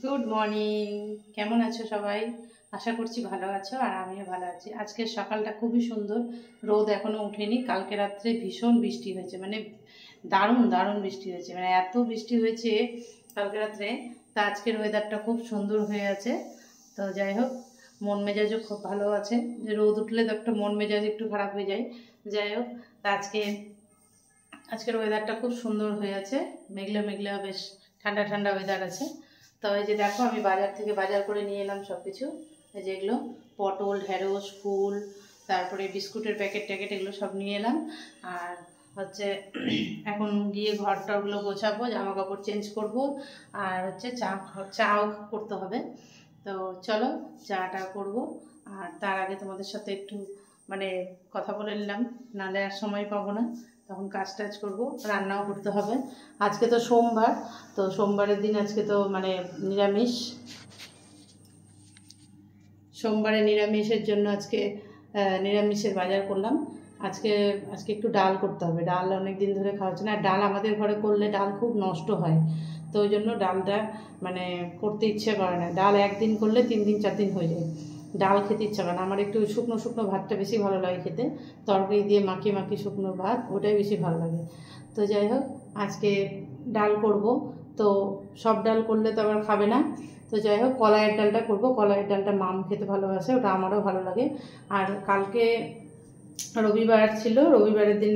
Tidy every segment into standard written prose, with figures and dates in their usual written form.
Good morning. কেমন আছো সবাই? আশা করছি ভালো আছো, আর আমিও ভালো আছি। আজকের সকালটা খুবই সুন্দর, রোদ এখনও উঠেনি। কালকে রাত্রে ভীষণ বৃষ্টি হয়েছে, মানে দারুণ দারুণ বৃষ্টি হয়েছে, মানে এত বৃষ্টি হয়েছে কালকে রাত্রে। তা আজকের ওয়েদারটা খুব সুন্দর হয়ে আছে। তো যাই হোক, মন মেজাজও খুব ভালো আছে। যে রোদ উঠলে তো একটা মন মেজাজ একটু খারাপ হয়ে যায়। যাই হোক, তা আজকের ওয়েদারটা খুব সুন্দর হয়ে আছে, মেঘলা মেঘলা, বেশ ঠান্ডা ঠান্ডা ওয়েদার আছে। তো এই যে দেখো, আমি বাজার থেকে বাজার করে নিয়ে এলাম সব কিছু। এই যে এগুলো পটল, ঢেঁড়স, ফুল, তারপরে বিস্কুটের প্যাকেট ট্যাকেট, এগুলো সব নিয়ে এলাম। আর হচ্ছে এখন গিয়ে ঘরটাগুলো গোছাবো, জামা কাপড় চেঞ্জ করব, আর হচ্ছে চাও করতে হবে। তো চলো চাটা করব। আর তার আগে তোমাদের সাথে একটু মানে কথা বলে নিলাম, নাহলে আর সময় পাবো না, তখন কাজ টাজ করবো, রান্নাও করতে হবে। আজকে তো সোমবার, তো সোমবারের দিন আজকে তো মানে নিরামিষ। সোমবারে নিরামিষের জন্য আজকে নিরামিষের বাজার করলাম। আজকে আজকে একটু ডাল করতে হবে, ডাল অনেক দিন ধরে খাওয়া হচ্ছে না। ডাল আমাদের ঘরে করলে ডাল খুব নষ্ট হয়, তো ওই জন্য ডালটা মানে করতে ইচ্ছে করে না। ডাল একদিন করলে 3 দিন 4 দিন হয়ে যায়। ডাল খেতে ইচ্ছা করে না আমার, একটু শুকনো শুকনো ভাতটা বেশি ভালো লাগে খেতে, তরকারি দিয়ে মাখিয়ে মাখিয়ে শুকনো ভাত, ওটাই বেশি ভালো লাগে। তো যাই হোক, আজকে ডাল করব। তো সব ডাল করলে তো আবার খাবে না, তো যাই হোক কলাইয়ের ডালটা করবো। কলাইয়ের ডালটা মাম খেতে ভালোবাসে, ওটা আমারও ভালো লাগে। আর কালকে রবিবার ছিল, রবিবারের দিন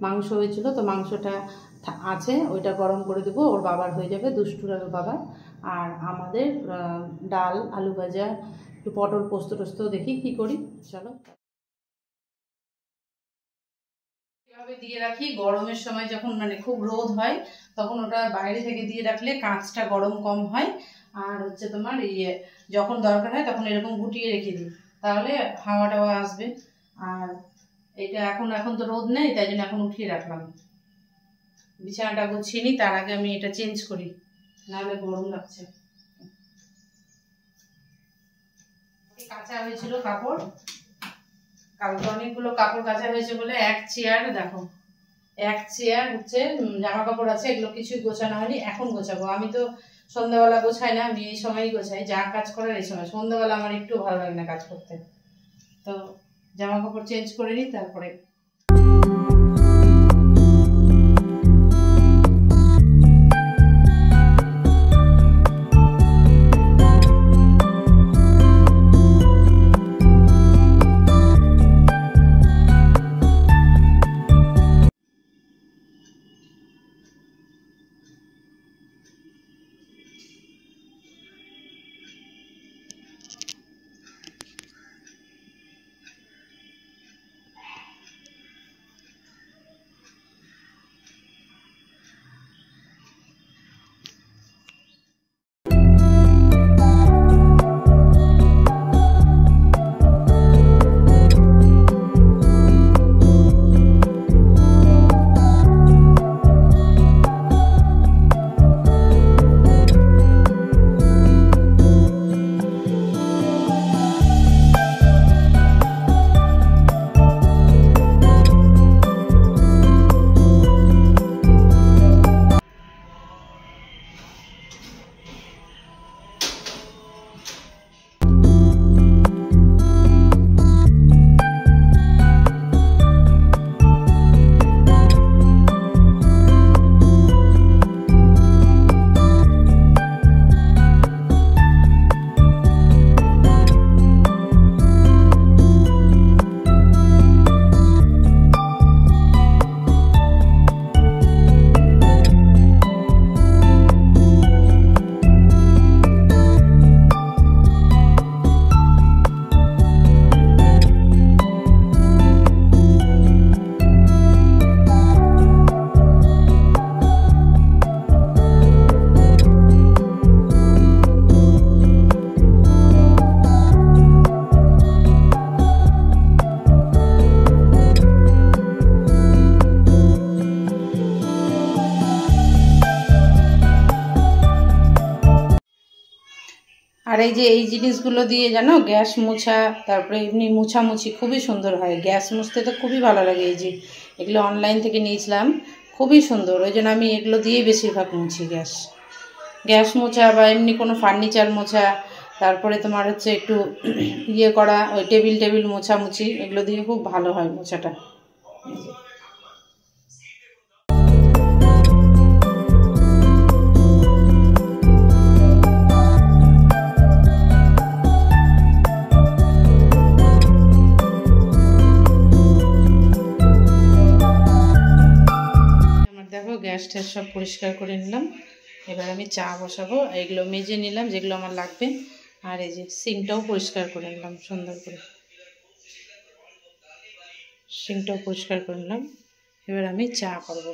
মাংস হয়েছিল, তো মাংসটা আছে, ওইটা গরম করে দেবো, ওর বাবার হয়ে যাবে, দুষ্টুর আর বাবার। আর আমাদের ডাল, আলু ভাজা, একটু পটল পোস্ত টোস্ত দেখি কি করি। চলো এভাবে দিয়ে রাখি, গরমের সময় যখন মানে খুব রোদ হয় তখন ওটা বাইরে থেকে দিয়ে রাখলে কাঁচটা গরম কম হয়। আর হচ্ছে তোমার যখন দরকার হয় তখন এরকম গুটিয়ে রেখে দিই, তাহলে হাওয়া টাওয়া আসবে। আর এটা এখন এখন তো রোদ নেই, তাই জন্য এখন উঠিয়ে রাখলাম। বিছানাটা গুছিয়ে নিই, তার আগে আমি এটা চেঞ্জ করি, নাহলে গরম লাগছে। কাঁচা হয়েছিল কাপড়, কালকে অনেকগুলো কাপড় কাঁচা হয়েছে বলে এক চেয়ার, দেখো এক চেয়ার হচ্ছে জামা কাপড় আছে, এগুলো কিছুই গোছানো হয়নি, এখন গোছাবো। আমি তো সন্ধ্যাবেলা গোছাই না, আমি এই সময়ই গোছাই, যা কাজ করার এই সময়। সন্ধ্যাবেলা আমার একটু ভালো লাগে না কাজ করতে। তো জামা কাপড় চেঞ্জ করে নিই, তারপরে আর এই যে এই জিনিসগুলো দিয়ে জানো গ্যাস মোছা, তারপরে এমনি মোছামুছি খুবই সুন্দর হয়। গ্যাস মুছতে তো খুবই ভালো লাগে। এই যে এগুলো অনলাইন থেকে নিয়েছিলাম, খুবই সুন্দর, ওই জন্য আমি এগুলো দিয়েই বেশিরভাগ মুছি গ্যাস। গ্যাস মোছা বা এমনি কোনো ফার্নিচার মোছা, তারপরে তোমার হচ্ছে একটু ইয়ে করা ওই টেবিল মোছামুছি, এগুলো দিয়ে খুব ভালো হয় মোছাটা। দেখো গ্যাস ট্যাস সব পরিষ্কার করে নিলাম, এবার আমি চা বসাবো। এগুলো মেজে নিলাম যেগুলো আমার লাগবে, আর এই যে সিঙ্কটাও পরিষ্কার করে নিলাম সুন্দর করে, সিঙ্কটাও পরিষ্কার করে নিলাম। এবার আমি চা করব।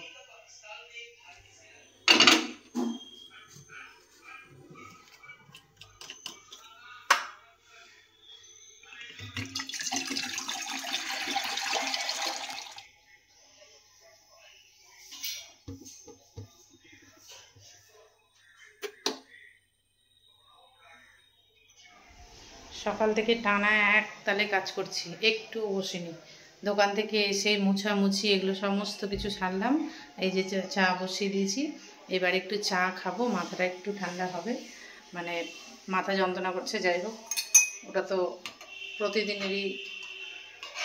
সকাল থেকে টানা এক তালে কাজ করছি, একটু বসিনি। দোকান থেকে এসে মুছামুছি এগুলো সমস্ত কিছু সারলাম। এই যে চা বসিয়ে দিয়েছি, এবার একটু চা খাবো, মাথাটা একটু ঠান্ডা হবে, মানে মাথা যন্ত্রণা করছে। যাই হোক, ওটা তো প্রতিদিনেরই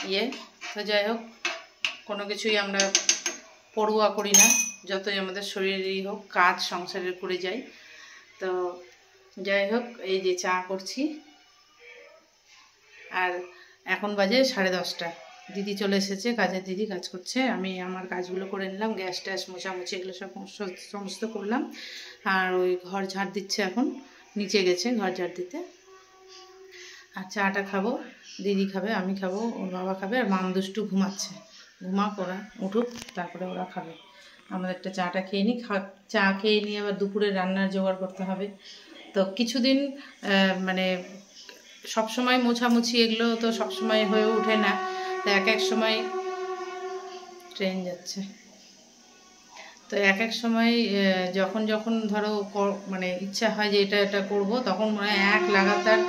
ইয়ে, তো যাই হোক, কোনো কিছুই আমরা পড়ুয়া করি না, যতই আমাদের শরীরেরই হোক, কাজ সংসারের করে যাই। তো যাই হোক, এই যে চা করছি। আর এখন বাজে 10:30, দিদি চলে এসেছে, কাজের দিদি কাজ করছে। আমি আমার কাজগুলো করে নিলাম, গ্যাস ট্যাস মোছামুছি এগুলো সব সমস্ত করলাম। আর ওই ঘর ঝাড় দিচ্ছে, এখন নিচে গেছে ঘর ঝাড় দিতে। আর চাটা খাবো, দিদি খাবে, আমি খাবো, ওর বাবা খাবে, আর মাম দুষ্টু ঘুমাচ্ছে। ঘুমাক, ওরা উঠুক, তারপরে ওরা খাবে। আমাদেরটা চাটা খেয়ে নিই, চা খেয়ে নিয়ে আবার দুপুরে রান্নার জোগাড় করতে হবে। তো কিছুদিন মানে সবসময় মোছামুছি এগুলো তো সবসময় হয়ে ওঠে না, তো এক এক সময় ট্রেন যাচ্ছে, তো এক এক সময় যখন যখন ধরো মানে ইচ্ছা হয় যে এটা করব, তখন মনে হয় এক লাগাতার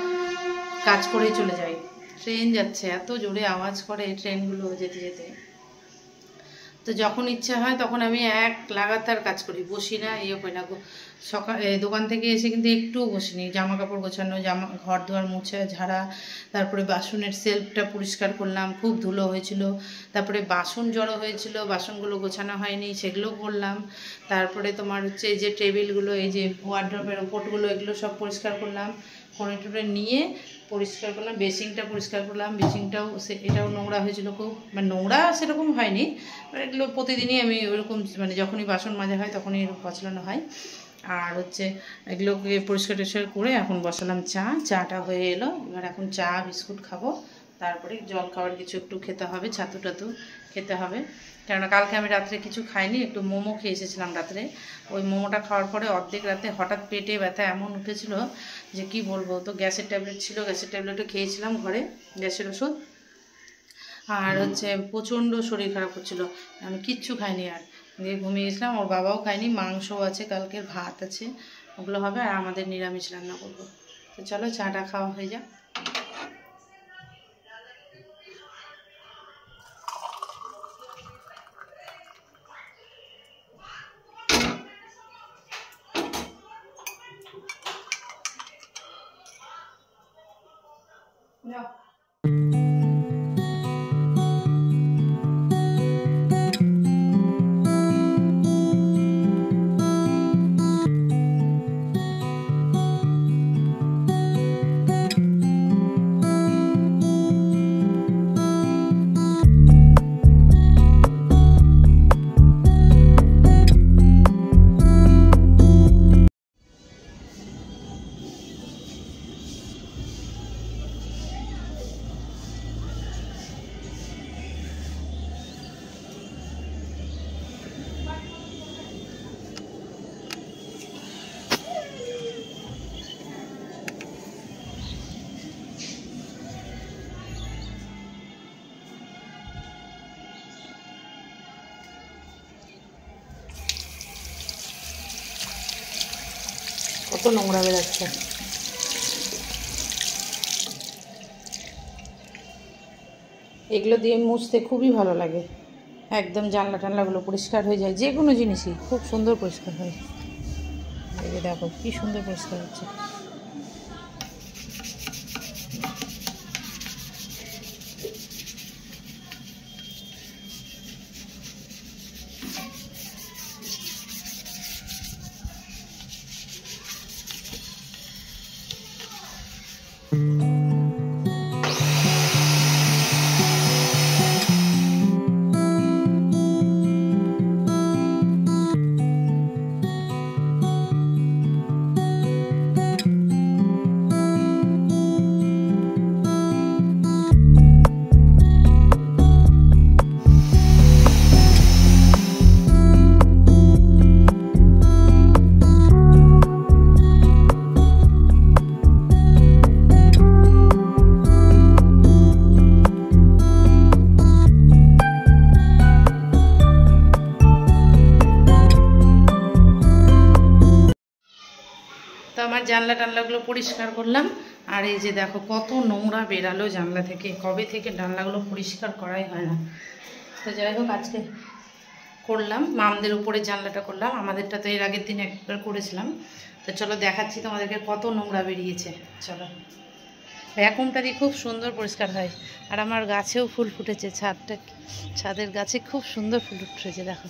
কাজ করেই চলে যাই। ট্রেন যাচ্ছে, এত জোরে আওয়াজ করে ট্রেনগুলো যেতে যেতে। তো যখন ইচ্ছা হয় তখন আমি এক লাগাতার কাজ করি, বসি না, ইয়ে করি না। দোকান থেকে এসে কিন্তু একটুও বসিনি। জামা কাপড় গোছানো, ঘর দুয়ার মুছে ঝাড়া, তারপরে বাসনের সেলফটা পরিষ্কার করলাম, খুব ধুলো হয়েছিল। তারপরে বাসন জড়ো হয়েছিল, বাসনগুলো গোছানো হয়নি, সেগুলো করলাম। তারপরে তোমার হচ্ছে এই যে টেবিলগুলো, এই যে ওয়ার্ড্রপের ওপরগুলো, এগুলো সব পরিষ্কার করলাম, করে টুরে নিয়ে পরিষ্কার করলাম। বেসিংটা পরিষ্কার করলাম, বেসিংটাও এটাও নোংরা হয়েছিল খুব, মানে নোংরা সেরকম হয়নি, এগুলো প্রতিদিনই আমি ওরকম, মানে যখনই বাসন মাজা হয় তখনই এরকম কচলানো হয়। আর হচ্ছে এগুলোকে পরিষ্কার টরিষ্কার করে এখন বসালাম চাটা হয়ে এলো। এবার এখন চা বিস্কুট খাবো, তারপরে জল খাবার কিছু একটু খেতে হবে, ছাতু টাতু খেতে হবে। কেননা কালকে আমি রাত্রে কিছু খাইনি, একটু মোমো খেয়ে এসেছিলাম রাত্রে। ওই মোমোটা খাওয়ার পরে অর্ধেক রাতে হঠাৎ পেটে ব্যথা এমন উঠেছিল যে কি বলবো। তো গ্যাসের ট্যাবলেট ছিল, গ্যাসের ট্যাবলেটও খেয়েছিলাম ঘরে, গ্যাসের ওষুধ। আর হচ্ছে প্রচণ্ড শরীর খারাপ হচ্ছিল, আমি কিচ্ছু খাইনি, আর দিয়ে ঘুমিয়ে গেছিলাম। ওর বাবাও খায়নি, মাংসও আছে, কালকের ভাত আছে, ওগুলো হবে, আর আমাদের নিরামিষ রান্না করবো। তো চলো চাটা খাওয়া হয়ে যাক। কত নোংরা বেরোচ্ছে। এগুলো দিয়ে মুছতে খুবই ভালো লাগে, একদম জানলা টানলাগুলো পরিষ্কার হয়ে যায়, যে কোনো জিনিসই খুব সুন্দর পরিষ্কার হয়। দেখো কি সুন্দর পরিষ্কার হচ্ছে। তো আমার জানলা টানলাগুলো পরিষ্কার করলাম, আর এই যে দেখো কত নোংরা বেরালো জানলা থেকে। কবে থেকে জানলাগুলো পরিষ্কার করাই হয় না। তো যাই হোক আজকে করলাম, মামদের উপরে জানলাটা করলাম, আমাদেরটা তো এর আগের দিন একবার করেছিলাম। তো চলো দেখাচ্ছি তোমাদেরকে কত নোংরা বেরিয়েছে। চলো, ভ্যাকুমটা দিয়ে খুব সুন্দর পরিষ্কার হয়। আর আমার গাছেও ফুল ফুটেছে, ছাদের গাছে খুব সুন্দর ফুল ফুটেছে। দেখো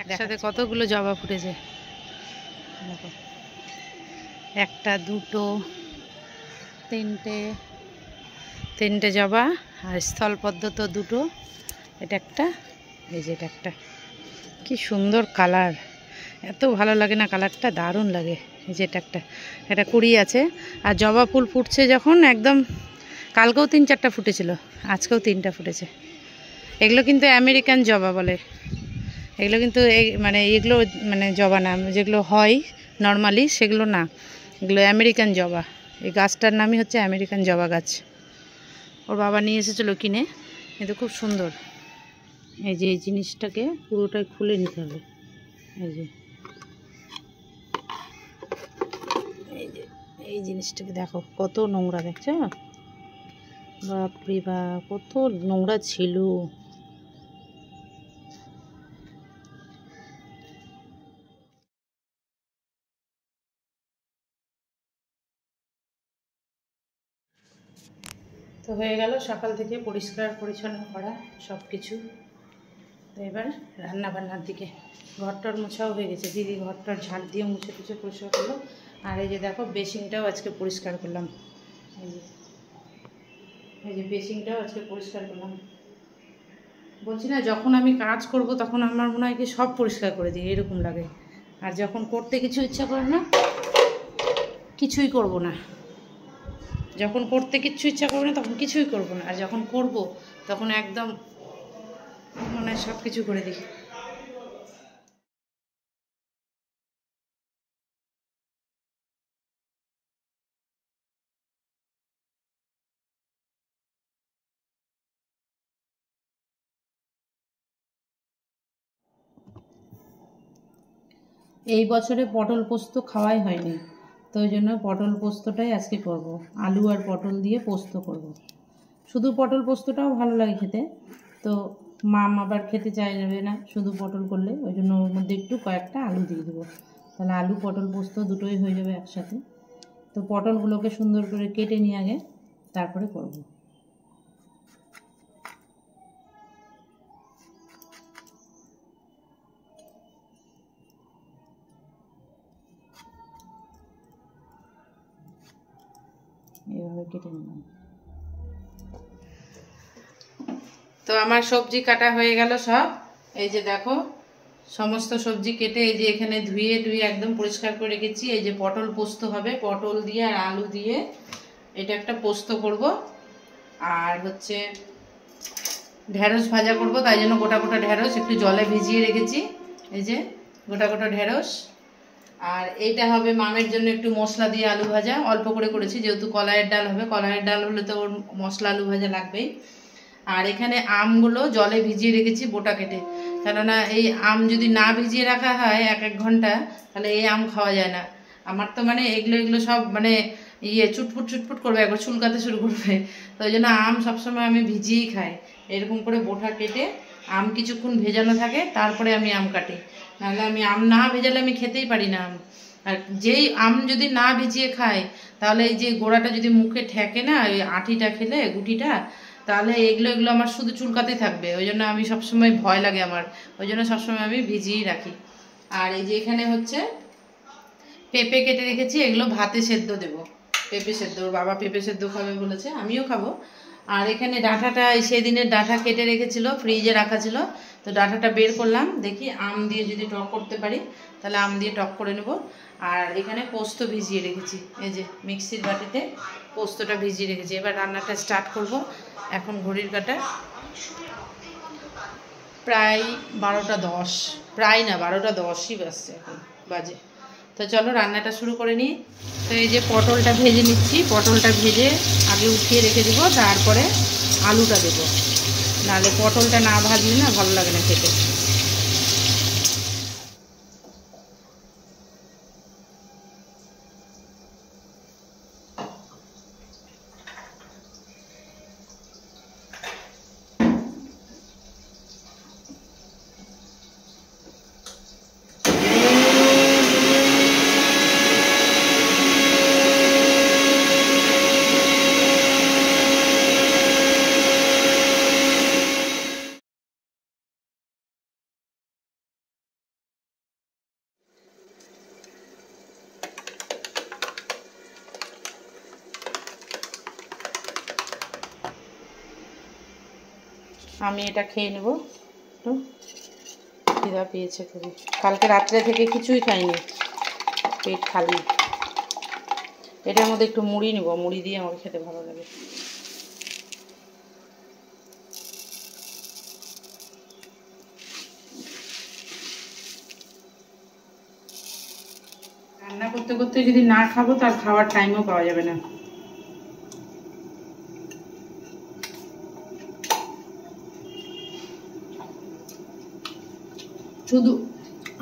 একসাথে কতগুলো জবা ফুটেছে। দেখো, একটা, দুটো, তিনটে জবা, আর স্থলপদ্ম তো দুটো, এটা একটা, এই যে এটা একটা। কি সুন্দর কালার, এত ভালো লাগে না কালারটা, দারুণ লাগে। এই যে এটা কুড়ি আছে। আর জবা ফুল ফুটছে যখন একদম, কালকেও 3-4টা ফুটেছিল, আজকেও 3টা ফুটেছে। এগুলো কিন্তু আমেরিকান জবা বলে। এগুলো কিন্তু এগুলো জবা না, যেগুলো হয় নর্মালি সেগুলো না, এগুলো আমেরিকান জবা। এই গাছটার নামই হচ্ছে আমেরিকান জবা গাছ। ওর বাবা নিয়ে এসেছিলো কিনে, কিন্তু খুব সুন্দর। এই যে এই জিনিসটাকে পুরোটাই খুলে নিতে হবে। এই জিনিসটাকে দেখো কত নোংরা, দেখছো? বাপরে বাপ, কত নোংরা ছিল। তো হয়ে গেল সকাল থেকে পরিষ্কার পরিচ্ছন্ন করা সব কিছু। তো এবার রান্নাবান্নার দিকে। ঘরটার মোছাও হয়ে গেছে, দিদি ঘরটার ঝাড় দিয়ে মুছে টুছে পরিষ্কার করলো। আর এই যে দেখো বেসিনটাও আজকে পরিষ্কার করলাম। এই যে বেসিনটাও আজকে পরিষ্কার করলাম। বলছি না, যখন আমি কাজ করব তখন আমার মনে হয় কি সব পরিষ্কার করে দিই, এরকম লাগে। আর যখন করতে কিছু ইচ্ছা করে না, কিছুই করব না। যখন করতে কিচ্ছু ইচ্ছা করবে না তখন কিছুই করব না, আর যখন করব তখন একদম মনে হয় সব কিছু করে দিই। এই বছরে পটল পোস্ত খাওয়াই হয়নি, তো ওই জন্য পটল পোস্তটাই আজকে করব। আলু আর পটল দিয়ে পোস্ত করব। শুধু পটল পোস্তটাও ভালো লাগে খেতে, তো মাম আবার খেতে চাইবে না শুধু পটল করলে, ওই জন্য ওর মধ্যে একটু কয়েকটা আলু দিয়ে দেবো। তাহলে আলু পটল পোস্ত দুটোই হয়ে যাবে একসাথে। তো পটলগুলোকে সুন্দর করে কেটে নিয়ে আগে তারপরে করব। এইভাবে কেটে নিলাম। তো আমার সবজি কাটা হয়ে গেল সব। এই যে দেখো সমস্ত সবজি কেটে এই যে এখানে ধুয়ে একদম পরিষ্কার করে রেখেছি। এই যে পটল পোস্ত হবে, পটল দিয়ে আর আলু দিয়ে এটা একটা পোস্ত করব। আর হচ্ছে ঢেঁড়স ভাজা করব, তাই জন্য গোটা গোটা ঢেঁড়স একটু জলে ভিজিয়ে রেখেছি। এই যে গোটা গোটা ঢেঁড়স। আর এইটা হবে মামের জন্য একটু মশলা দিয়ে আলু ভাজা, অল্প করে করেছি যেহেতু কলাইয়ের ডাল হবে। কলাইয়ের ডাল হলে তো ওর মশলা আলু ভাজা লাগবেই। আর এখানে আমগুলো জলে ভিজিয়ে রেখেছি বোটা কেটে, কেননা এই আম যদি না ভিজিয়ে রাখা হয় 1-1 ঘন্টা, তাহলে এই আম খাওয়া যায় না। আমার তো এগুলো সব চুটপুট করবে, একবার চুলকাতে শুরু করবে। তো ওই জন্য আম সবসময় আমি ভিজিয়েই খাই। এরকম করে বোটা কেটে আম কিছুক্ষণ ভেজানো থাকে, তারপরে আমি আম কাটি। নাহলে আমি আম না ভেজালে আমি খেতেই পারি না। আর যেই আম যদি না ভিজিয়ে খাই তাহলে এই যে গোড়াটা যদি মুখে ঠেকে না, ওই আঁটিটা খেলে গুটিটা, তাহলে এগুলো এগুলো আমার শুধু চুলকাতেই থাকবে। ওই জন্য আমি সবসময় ভয় লাগে আমার, ওই জন্য সবসময় আমি ভিজিয়েই রাখি। আর এই যে এখানে হচ্ছে পেঁপে কেটে রেখেছি, এগুলো ভাতে সেদ্ধ দেবো। পেঁপে সেদ্ধ, ওর বাবা পেঁপে সেদ্ধ খাবে বলেছে, আমিও খাবো। আর এখানে ডাঁটাটা সেদিনের ডাঁটা কেটে রেখেছিল, ফ্রিজে রাখা ছিল, তো ডাঁটাটা বের করলাম, দেখি আম দিয়ে যদি টক করতে পারি তাহলে আম দিয়ে টক করে নেব। আর এখানে পোস্ত ভিজিয়ে রেখেছি, এই যে মিক্সির বাটিতে পোস্তটা ভিজিয়ে রেখেছি। এবার রান্নাটা স্টার্ট করব। এখন ঘড়ির কাঁটা প্রায় 12টা 10, প্রায় না 12টা 10ই বাজছে এখন বাজে। তো চলো রান্নাটা শুরু করে নিই। তো এই যে পটলটা ভেজে নিচ্ছি, পটলটা ভেজে আগে উঠিয়ে রেখে দেবো, তারপরে আলুটা দেবো, নাহলে পটলটা না ভাজলে না ভালো লাগে না খেতে। আমি এটা খেয়ে নেব, একটু খিদা পেয়েছে খুবই, কালকে রাত্রে থেকে কিছুই খাইনি, পেট খালি। এটার মধ্যে একটু মুড়ি নেব, মুড়ি দিয়ে আমার খেতে ভালো লাগে। রান্না করতে করতে যদি না খাবো তার খাওয়ার টাইমও পাওয়া যাবে না। শুধু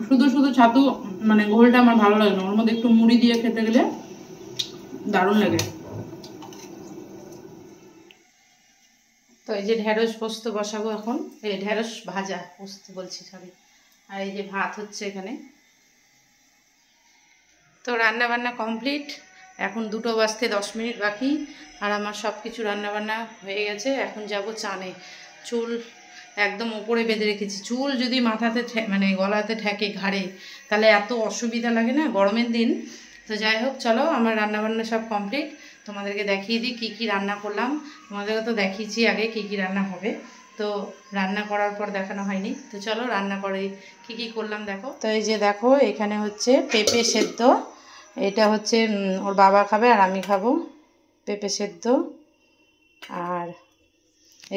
শুধু শুধু ছাতু মানে ঘোলটা আমার ভালো লাগে না, ওর মধ্যে একটু মুড়ি দিয়ে খেতে গেলে দারুণ লাগে। তো এই যে ঢেঁড়স পোস্ত বসাবো এখন, এই ঢেঁড়স ভাজা পোস্ত বলছি, সরি। আর এই যে ভাত হচ্ছে এখানে। তো রান্না বান্না কমপ্লিট, এখন 2টো বাজতে 10 মিনিট বাকি। আর আমার সব কিছু রান্নাবান্না হয়ে গেছে। এখন যাব চানে। চুল একদম উপরে বেঁধে রেখেছি, চুল যদি মাথাতে মানে গলাতে ঠেকে ঘাড়ে তাহলে এত অসুবিধা লাগে না গরমের দিন। তো যাই হোক, চলো আমার রান্নাবান্না সব কমপ্লিট, তোমাদেরকে দেখিয়ে দিই কী কী রান্না করলাম। তোমাদেরকে তো দেখিয়েছি আগে কী কী রান্না হবে, তো রান্না করার পর দেখানো হয়নি। তো চলো রান্না করে কী কী করলাম দেখো। তো এই যে দেখো, এখানে হচ্ছে পেঁপে সেদ্ধ, এটা হচ্ছে ওর বাবা খাবে আর আমি খাবো, পেঁপে সেদ্ধ। আর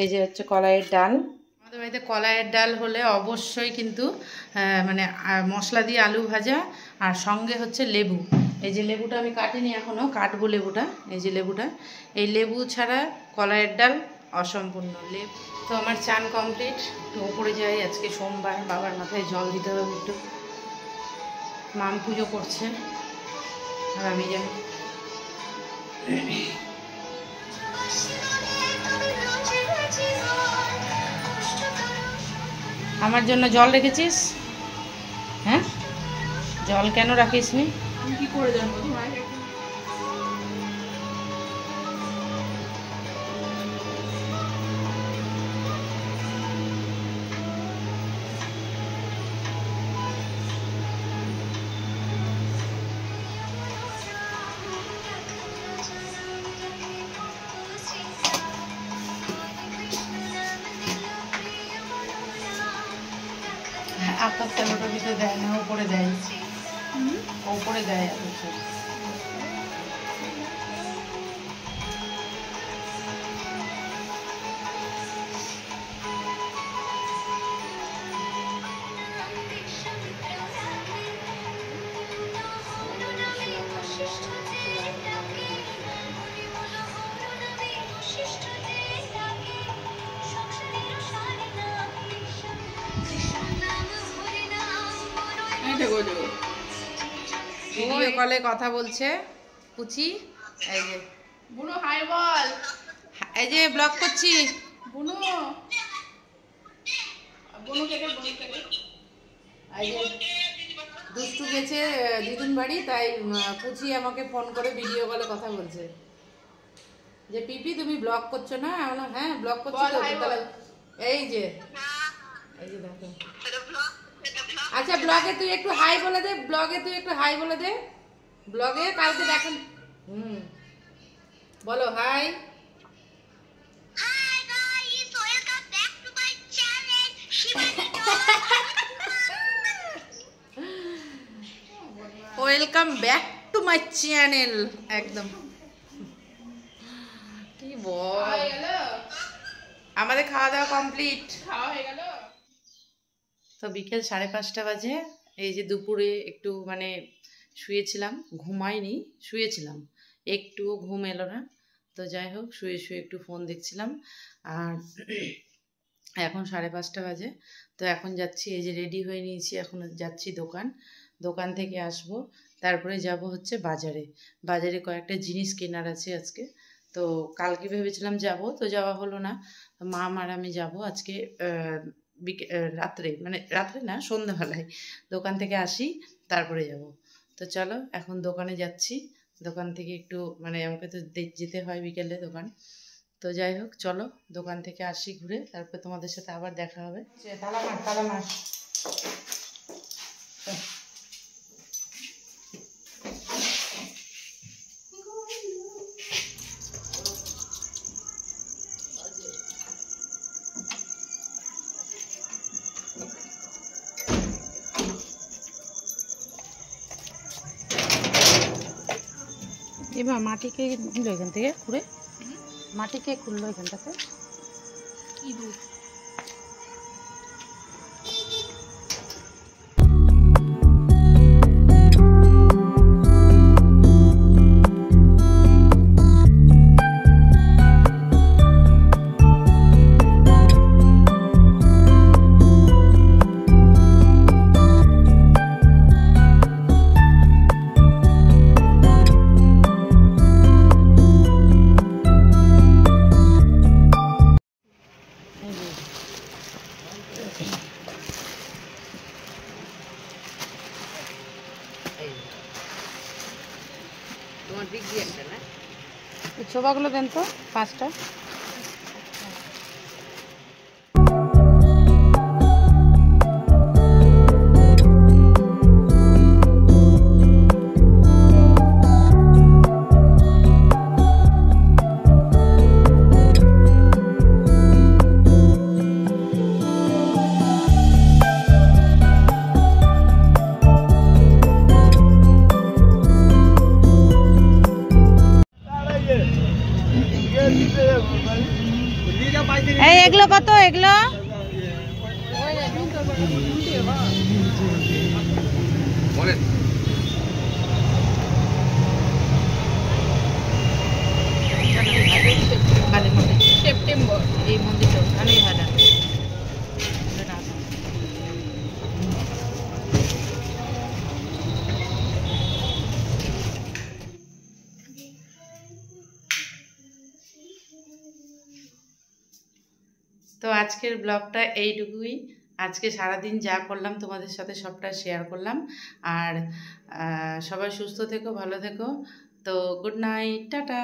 এই যে হচ্ছে কলাইয়ের ডাল। আমাদের বাড়িতে কলাইয়ের ডাল হলে অবশ্যই কিন্তু মানে মশলা দিয়ে আলু ভাজা, আর সঙ্গে হচ্ছে লেবু। এই যে লেবুটা আমি কাটিনি এখনও, কাটবো লেবুটা, এই যে লেবুটা, এই লেবু ছাড়া কলাইয়ের ডাল অসম্পূর্ণ। তো আমার চান কমপ্লিট, তো ওপরে যাই, আজকে সোমবার, বাবার মাথায় জল দিতে হবে একটু, মাম পুজো করছে আর আমি যাই। আমার জন্য জল রেখেছিস? হ্যাঁ, জল কেন রাখিস নি? আমি কি করে জানবো? আপনার তেলোটার ভিতরে দেয় না, উপরে দেয়, উপরে দেয়। ভিডিও কলে কথা বলছে পুচি, এই যে বুনু হাই বল, এই যে ব্লগ করছি বুনু, বুনু কেটে বুনু কেটে, এই যে দুষ্টু গেছে দিদুন বাড়ি, তাই পুচি আমাকে ফোন করে ভিডিও কলে কথা বলছে যে পিপি তুমি ব্লগ করছো না? আমি বললাম হ্যাঁ ব্লগ করছি তো। তাহলে এই যে দেখো, আচ্ছা ব্লগে তুই একটু হাই বলে দে, ব্লগে তুই একটু হাই বলে দে, ব্লগে কালকে দেখেন। বলো hi. Welcome back to my channel. একদম কি বল, আমাদের খাওয়া দাওয়া কমপ্লিট, খাওয়া হয়ে গেল। তো বিকেল 5:30 বাজে। এই যে দুপুরে একটু মানে শুয়েছিলাম, ঘুমাইনি, শুয়েছিলাম, একটুও ঘুম এলো না। তো যাই হোক শুয়ে শুয়ে একটু ফোন দেখছিলাম। আর এখন 5:30 বাজে। তো এখন যাচ্ছি, এই যে রেডি হয়ে নিয়েছি, এখন যাচ্ছি দোকান থেকে আসব, তারপরে যাব হচ্ছে বাজারে। বাজারে কয়েকটা জিনিস কেনার আছে আজকে। তো কালকে ভেবেছিলাম যাব, তো যাওয়া হলো না। মা আর আমি যাব আজকে রাত্রে, মানে রাত্রে না সন্ধ্যাবেলায় দোকান থেকে আসি, তারপরে যাব। তো চলো এখন দোকানে যাচ্ছি। দোকান থেকে একটু মানে আমাকে তো যেতে হয় বিকেলে দোকান। তো যাই হোক চলো দোকান থেকে আসি ঘুরে, তারপর তোমাদের সাথে আবার দেখা হবে। তালা মাছ এবার মাটিকে খুললো এখান থেকে, ঘুরে মাটিকে খুললো এখানটাতে। তোমার দিক দিয়ে একটা না, ছোবাগুলো দেন তো 5টা। এই এগুলো কত? এগুলো সেপ্টেম্বর, এই মন্দিরটা অনেক ভালো। তো আজকের ব্লগটা এইটুকুই। আজকে সারাদিন যা করলাম তোমাদের সাথে সবটা শেয়ার করলাম। আর সবাই সুস্থ থেকো, ভালো থেকো। তো গুড নাইট, টাটা।